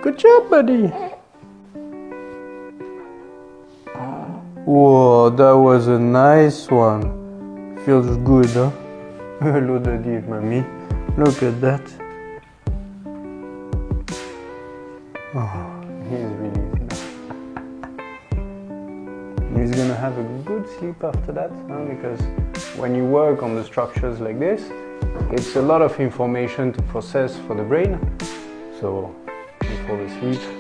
Good job, buddy. Whoa, that was a nice one. Feels good, huh? Hello, daddy and mommy. Look at that. Oh, he's relieved now. He's gonna have a good sleep after that, huh? Because when you work on the structures like this, it's a lot of information to process for the brain. So, you fall asleep.